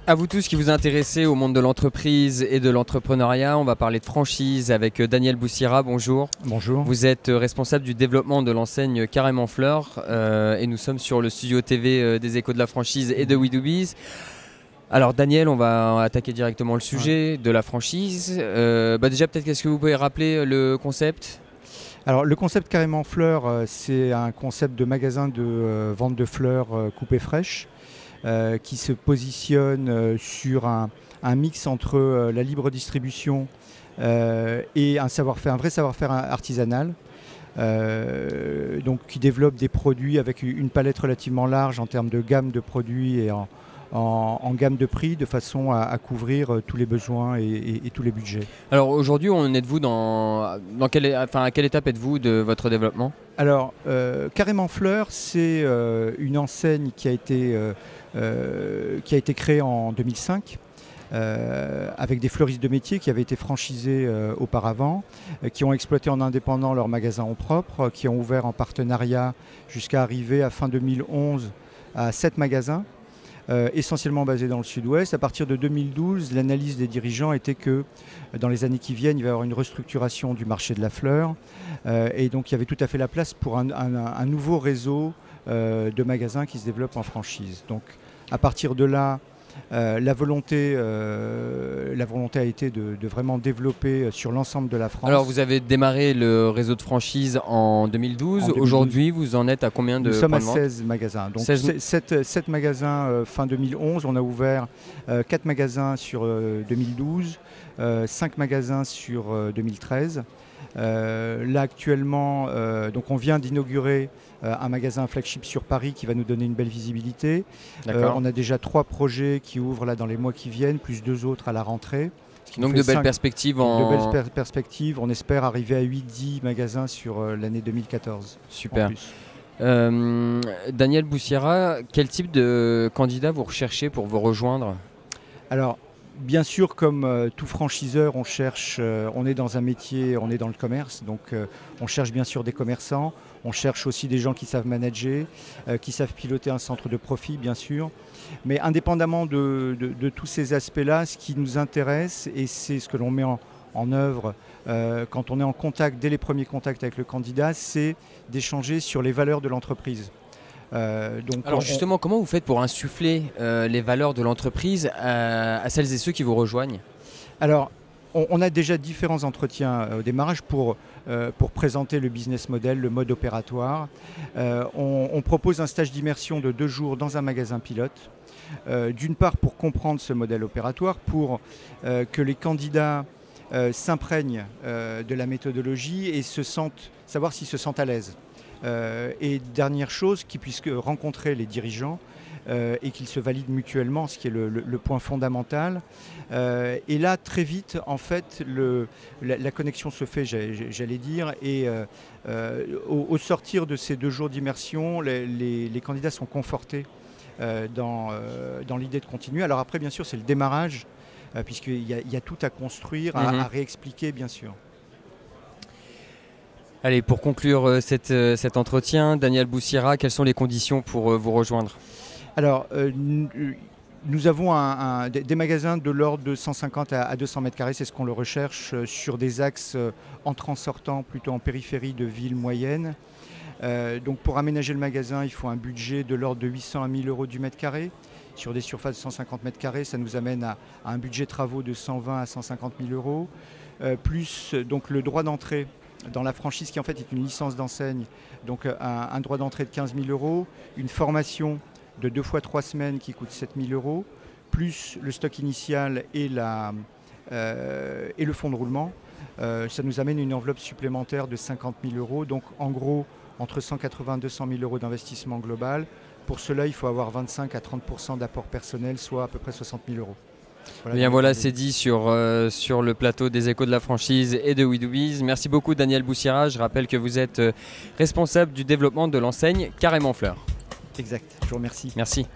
À vous tous qui vous intéressez au monde de l'entreprise et de l'entrepreneuriat, on va parler de franchise avec Daniel Boussira. Bonjour. Bonjour. Vous êtes responsable du développement de l'enseigne Carrément Fleur et nous sommes sur le studio TV des Échos de la franchise et de WeDoBiz. Alors Daniel, on va attaquer directement le sujet de la franchise. Déjà peut-être qu'est-ce que vous pouvez rappeler le concept ? Alors le concept Carrément Fleur, c'est un concept de magasin de vente de fleurs coupées fraîches qui se positionne sur un mix entre la libre distribution et un vrai savoir-faire artisanal. Donc qui développe des produits avec une palette relativement large en termes de gamme de produits et en gamme de prix, de façon à couvrir tous les besoins et tous les budgets. Alors aujourd'hui, êtes-vous à quelle étape êtes-vous de votre développement ? Alors, Carrément Fleur, c'est une enseigne qui a été créée en 2005. Avec des fleuristes de métier qui avaient été franchisés auparavant, qui ont exploité en indépendant leurs magasins en propre, qui ont ouvert en partenariat jusqu'à arriver à fin 2011 à 7 magasins, essentiellement basés dans le sud-ouest. À partir de 2012, l'analyse des dirigeants était que dans les années qui viennent, il va y avoir une restructuration du marché de la fleur, et donc il y avait tout à fait la place pour un nouveau réseau de magasins qui se développe en franchise. Donc à partir de là, la volonté a été de vraiment développer sur l'ensemble de la France. Alors vous avez démarré le réseau de franchise en 2012. Aujourd'hui, vous en êtes à combien de points de vente ? Nous sommes à 16 magasins. Donc 7 magasins fin 2011. On a ouvert 4 magasins sur 2012, 5 magasins sur 2013. Là actuellement, donc on vient d'inaugurer un magasin flagship sur Paris qui va nous donner une belle visibilité. On a déjà 3 projets qui ouvrent là dans les mois qui viennent, plus 2 autres à la rentrée. Donc de belles perspectives. De belles perspectives. On espère arriver à 8-10 magasins sur l'année 2014. Super. Daniel Boussira, quel type de candidat vous recherchez pour vous rejoindre ? Alors, bien sûr, comme tout franchiseur, on est dans un métier, on est dans le commerce, donc on cherche bien sûr des commerçants, on cherche aussi des gens qui savent manager, qui savent piloter un centre de profit, bien sûr. Mais indépendamment de tous ces aspects-là, ce qui nous intéresse, et c'est ce que l'on met en œuvre quand on est en contact, dès les premiers contacts avec le candidat, c'est d'échanger sur les valeurs de l'entreprise. Alors justement, comment vous faites pour insuffler les valeurs de l'entreprise à celles et ceux qui vous rejoignent ? Alors, on a déjà différents entretiens au démarrage pour présenter le business model, le mode opératoire. On propose un stage d'immersion de 2 jours dans un magasin pilote. D'une part pour comprendre ce modèle opératoire, pour que les candidats s'imprègnent de la méthodologie et savoir s'ils se sentent à l'aise. Et dernière chose, qu'ils puissent rencontrer les dirigeants et qu'ils se valident mutuellement, ce qui est le point fondamental. Et là, très vite, en fait, la connexion se fait, j'allais dire, et au sortir de ces 2 jours d'immersion, les candidats sont confortés dans l'idée de continuer. Alors après, bien sûr, c'est le démarrage, puisqu'il y a tout à construire, à réexpliquer, bien sûr. Allez, pour conclure cet entretien, Daniel Boussira, quelles sont les conditions pour vous rejoindre ? Alors, nous avons des magasins de l'ordre de 150 à 200 mètres carrés, c'est ce qu'on le recherche, sur des axes entrant-sortant, plutôt en périphérie de villes moyennes. Donc pour aménager le magasin, il faut un budget de l'ordre de 800 à 1000 euros du mètre carré. Sur des surfaces de 150 mètres carrés, ça nous amène à un budget travaux de 120 à 150 000 euros, plus donc le droit d'entrée dans la franchise qui en fait est une licence d'enseigne, donc un droit d'entrée de 15 000 euros, une formation de 2 fois 3 semaines qui coûte 7 000 euros, plus le stock initial et le fonds de roulement. Ça nous amène une enveloppe supplémentaire de 50 000 euros, donc en gros entre 180 et 200 000 euros d'investissement global. Pour cela, il faut avoir 25 à 30% d'apport personnel, soit à peu près 60 000 euros. Voilà, c'est dit sur le plateau des Échos de la franchise et de WeDoBiz. Merci beaucoup Daniel Boussira. Je rappelle que vous êtes responsable du développement de l'enseigne Carrément Fleur. Exact, je vous remercie. Merci.